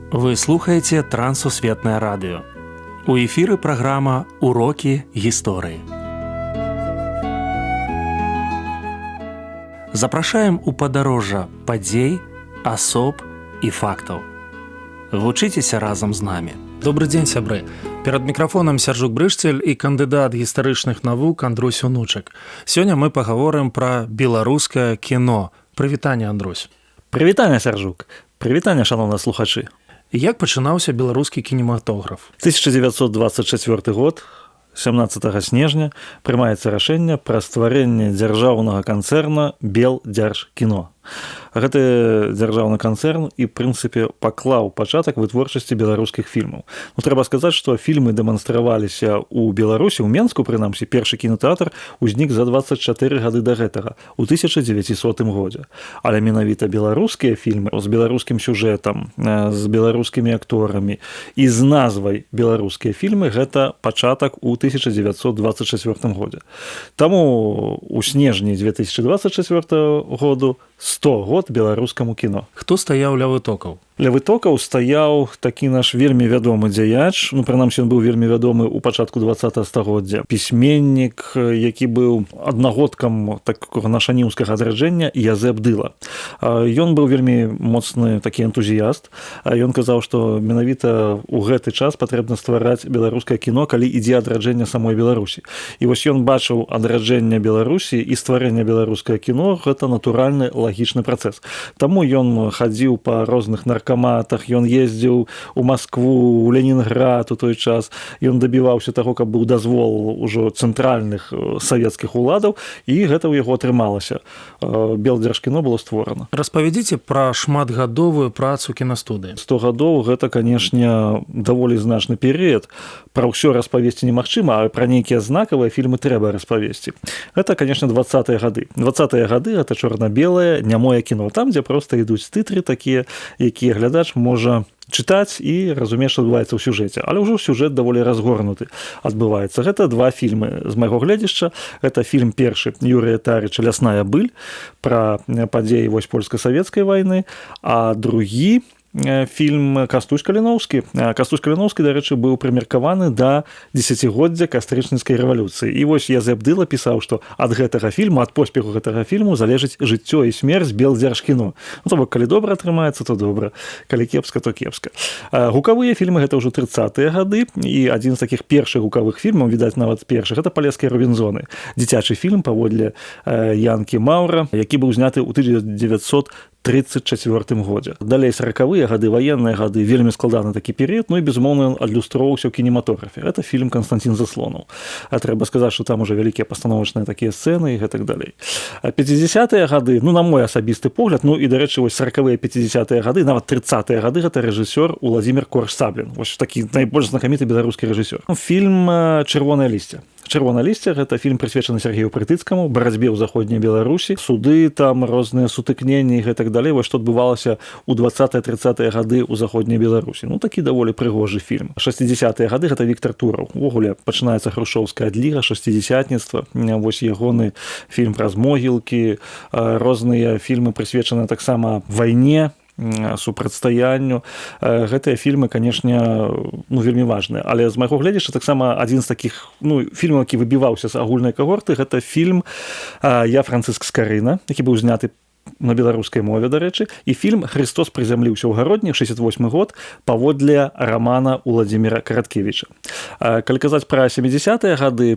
Вы слухаеце Трансусветнае радыё. У эфіры праграма «Урокі гісторыі». Запрашаем у падарожжа падзей, асоб і фактаў. Вучыцеся разам з намі. Добрый дзень, сябры. Перад мікрафонам Сяржук Брышцель і кандыдат гістарычных навук Андрусь Унучак. Сёння мы пагаворым пра беларускае кіно. Прывітанне, Андрусь. Прывітанне, Сяржук. Прывітанне, шаноўныя слухачы. Як пачынаўся беларускі кінематограф? 1924 год, 17 снежня, прымаецца рашэнне пра стварэнне дзяржаўнага канцэрна «Белдзяржкіно». Гэты дзяржаўны канцэрн і, прынцыпе, паклаў пачатак вытворчасці беларускіх фільмаў. Трэба сказаць, што фільмы дэманстраваліся ў Беларусі, у Менску, прынамсі, першы кінотэатр узнік за 24 гады да гэтага, у 1900 годзе. Але менавіта беларускія фільмы з беларускім сюжэтам, з беларускімі акторамі і з назвай беларускія фільмы гэта пачатак у 1924 годзе. Таму у снежні 2024 году 100 год беларускаму кіно. Хто стаяў ля вытокаў? Ля вытокаў стаяў такі наш вельмі вядомы дзяяч, прынамсі ён быў вельмі вядомы ў пачатку 20 стагоддзя. Пісьменнік, які быў аднагодкам такога нашаніўскага адраджэння, Язэп Дыла. Ён быў вельмі моцны такі энтузіяст. Ён казаў, што менавіта ў гэты час патрэбна ствараць беларускае кіно, калі ідзе адраджэнне самой Беларусі. І вось ён бачыў адраджэнне Беларусі і стварэнне беларускае кіно, гэта натуральны лагічны працэс. Таму ён хадзіў па розных наркаматах, ён ездзіў у Маскву, у Ленінград у той час, ён дабіваўся таго, каб быў дазвол ужо цэнтральных савецкіх уладаў, і гэта ў яго атрымалася. Белдзяржкіно было створана. Распавядзіце пра шматгадовую працу кінастудыі. 100 гадоў гэта, канешне, даволі значны перыяд. Пра ўсё распавесці немагчыма, а пра нейкія знакавыя фільмы трэба распавесці. Гэта, канешне, 20-е гады. 20-е гады гэта чорна-белае, нямое кіно, там, дзе проста ідуць тытры такія, якія глядач можа чытаць і разумець, што адбываецца ў сюжэце. Але ўжо сюжэт даволі разгорнуты адбываецца. Гэта два фільмы з майго гледзяшча. Гэта фільм першы Юрыя Тарыча «Лясная быль» пра падзеі вось польска-савецкай вайны, а другі фільм Кастусь Каліноўскі. Кастусь Каліноўскі, дарэчы, быў прымеркаваны да дзесяцігоддзя кастрычніцкай рэвалюцыі. І вось Язэп Дыла пісаў, што ад гэтага фільму, ад поспеху гэтага фільму залежыць жыццё і смерць Белдзяржкіно. То бок, калі добра атрымаецца, то добра, калі кепска, то кепска. Гукавыя фільмы гэта ўжо 30-е гады, і адзін з такіх першых гукавых фільмаў, відаць, нават першых, гэта «Палескія Робінзоны». Дзіцячы фільм паводле Янкі Маўра, які быў зняты ў 1934 годзе. Далей 40-е гады, ваенныя гады, вельмі складаны такі перыяд, ну і, безумоўна, ён адлюстроўваўся ў кінематографе. Гэта фільм Канстанцін Заслонаў. Трэба сказаць, што там ужо вялікія пастановачныя такія сцэны і гэтак далей. 50-е гады, ну, на мой асабісты погляд, ну і, дарэчы, вось 40-е, 50-е гады, нават 30-е гады, гэта рэжысёр Уладзімір Корж-Саблін. Вось такі найбольш знакаміты беларускі рэжысёр. Фільм «Чырвонае лісце». «Чырвонае лісце» — гэта фільм, прысвечаны Сергею Прытыцкаму, барацьбе ў заходняй Беларусі, суды, там розныя сутыкненні і гэтак далей, вось што адбывалася ў 20-30-е гады ў заходняй Беларусі. Ну, такі даволі прыгожы фільм. 60-е гады — гэта Віктар Тураў. Увогуле пачынаецца хрушчоўская адліга, шасцідзясятніцтва, вось ягоны фільм праз могілкі, розныя фільмы прысвечаны таксама вайне, супрацьстаянню. Гэтыя фільмы, канешне, ну, вельмі важныя. Але з майго гледзяшча таксама адзін з такіх, ну, фільмаў, які выбіваўся з агульнай кагорты, гэта фільм «Я Францыск Скарына», які быў зняты на беларускай мове, дарэчы, і фільм «Христос прызямліўся ў гародні», 68 год, паводле рамана Уладзіміра Караткевіча. Калі казаць пра 70-е гады,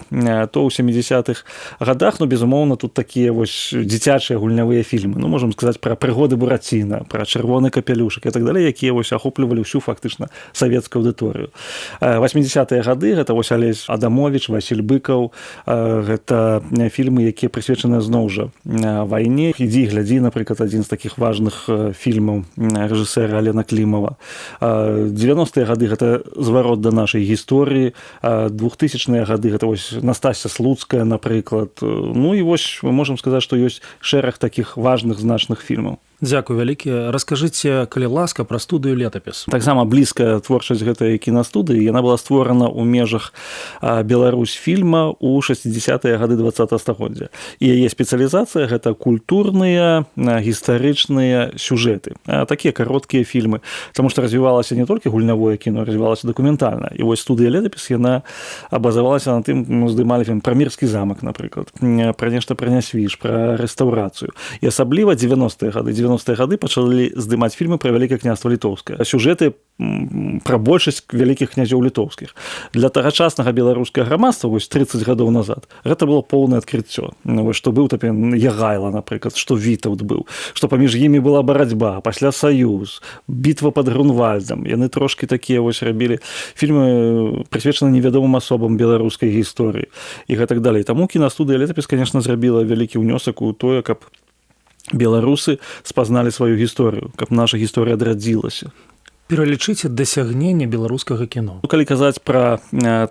то ў 70-х гадах, ну, безумоўна, тут такія вось дзіцячыя гульнявыя фільмы. Ну, можам сказаць пра прыгоды Бураціна, пра чырвоны капялюшак і так далей, якія вось ахоплівалі ўсю фактычна савецкую аўдыторыю. 80-е гады — гэта вось Алесь Адамовіч, Васіль Быкаў, гэта фільмы, якія прысвечаны зноў жа вайне. «Ідзі, глядзі», напрыклад, адзін з такіх важных фільмаў рэжысэра Алена Клімава. 90-е гады — гэта зварот да нашай гісторыі, 2000-е гады — гэта вось Настасья Слуцкая, напрыклад. Ну і вось мы можам сказаць, што ёсць шэраг такіх важных, значных фільмаў. Дзякуй вялікі. Раскажыце, калі ласка, пра студыю «Летапіс». Таксама блізкая творчасць гэтай кінастудыі, яна была створана ў межах Беларусьфільма ў 60-е гады 20-го стагоддзя. І яе спецыялізацыя – гэта культурныя, гістарычныя сюжэты. Такія кароткія фільмы. Таму што развівалася не толькі гульнявое кіно, развівалася дакументальна. І вось студыя «Летапіс», яна базавалася на тым, здымалі фільм пра Мірскі замак, напрыклад, пра нешта пра Нясвіж, пра рэстаўрацыю. І асабліва 90-е гады пачалі здымаць фільмы пра Вялікае княства Літоўскае. Сюжэты пра большасць вялікіх князёў літоўскіх. Для тагачаснага беларускага грамадства, вось 30 гадоў назад, гэта было поўнае адкрыццё. Што быў тапе Ягайла, напрыклад, што Вітаўт быў, што паміж імі была барацьба, пасля саюз, бітва пад Грунвальдам. Яны трошкі такія вось рабілі фільмы, прысвечаны невядомым асобам беларускай гісторыі і гэтак далей. Таму кінастудыя «Летапіс», конечно, зрабіла вялікі ўнёсак у тое, каб беларусы спазналі сваю гісторыю, каб наша гісторыя адрадзілася. Пералічыце дасягненні беларускага кіно. Калі казаць пра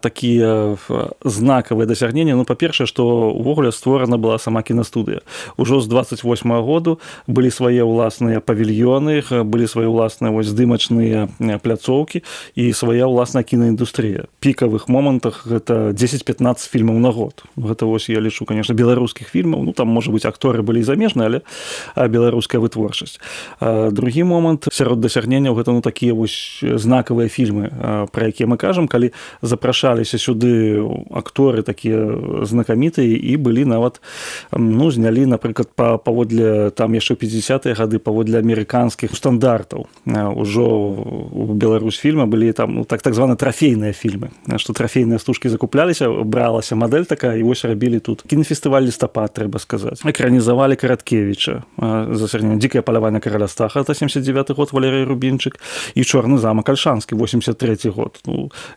такія знакавыя дасягненні, па-першае, што ўвогуле створана была сама кінастудыя. Ужо з 28-го году былі свае ўласныя павільёны, былі свае ўласныя здымачныя пляцоўкі і свая ўласная кінаіндустрыя. Пікавых момантах гэта 10-15 фільмаў на год. Гэта вось я лічу, конечно, беларускіх фільмаў. Там, можа быць, акторы былі і замежныя, але беларуская вытворчасць. Другі момант сярод дасягненняў гэта такія вось знакавыя фільмы, пра якія мы кажам, калі запрашаліся сюды акторы такія знакамітыя і былі нават, знялі, напрыклад, паводле там яшчэ 50-е гады паводле амерыканскіх стандартаў. Ужо у Беларусьфільма былі там так званы трафейныя фільмы, што трафейныя стужкі закупляліся, бралася мадэль такая, і вось рабілі тут. Кінафестываль «Лістапад», трэба сказаць. Экранізавалі Караткевіча, «Дзікае паляванне караля Стаха», 79 год, Валерый Рубінчык, і «Чорны замак Альшанскі», 83 год.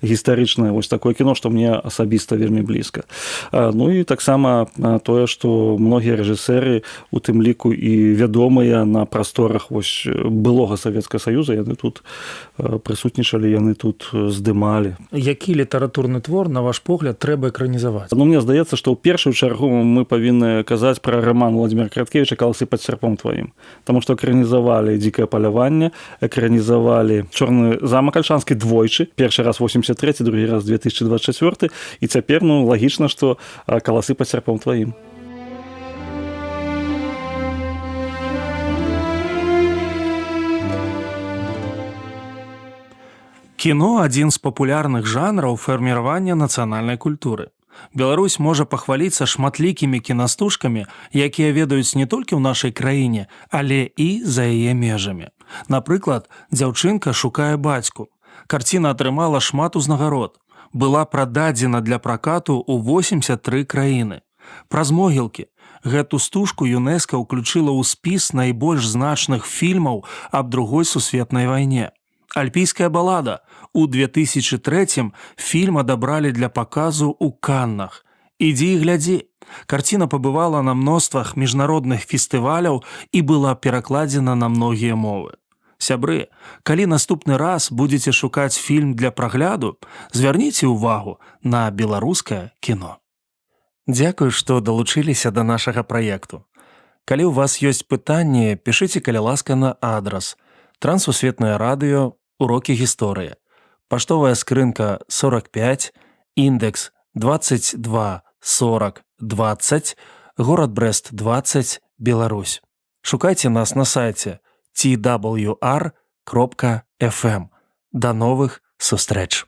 Гістарычнае вось такое кіно, што мне асабіста вельмі блізка. І таксама тое, што многія рэжысэры, у тым ліку і вядомыя на прасторах вось былога Савецкага Саюза, яны тут прысутнічалі, яны тут здымалі. Які літаратурны твор, на ваш погляд, трэба экранізаваць? Мне здаецца, што ў першую чаргу мы павінны казаць пра раман Владзіміра Караткевіча «Каласы пад сярпом тваім». Таму што экранізавалі «Дзікае паляванне», экранізавалі «Чорны замак Альшанскі» двойчы. Першы раз 83, другі раз 2024. І цяпер, лагічна, што «Каласы пад сярпом тваім». Кіно – адзін з папулярных жанраў фарміравання нацыянальнай культуры. Беларусь можа пахваліцца шматлікімі кінастужкамі, якія ведаюць не толькі ў нашай краіне, але і за яе межамі. Напрыклад, «Дзяўчынка шукае бацьку». Карціна атрымала шмат узнагарод. Была прададзена для пракату ў 83 краіны. Праз могілкі. Гэту стужку ЮНЕСКО ўключыла ў спіс найбольш значных фільмаў аб Другой сусветнай вайне. «Альпійская балада». У 2003-м фільм адабралі для паказу ў Каннах. Ідзі і глядзі. Карціна пабывала на мноствах міжнародных фестываляў і была перакладзена на многія мовы. Сябры, калі наступны раз будзеце шукаць фільм для прагляду, звярніце ўвагу на беларускае кіно. Дзякуй, што далучыліся да нашага праекту. Калі ў вас ёсць пытанні, пішыце, калі ласка, на адрас Трансусветнае радыё, урокі гісторыі. Паштовая скрынка 45, індекс 22 40 20, горад Брэст 20, Беларусь. Шукайце нас на сайце twr.fm. До новых сустрэч!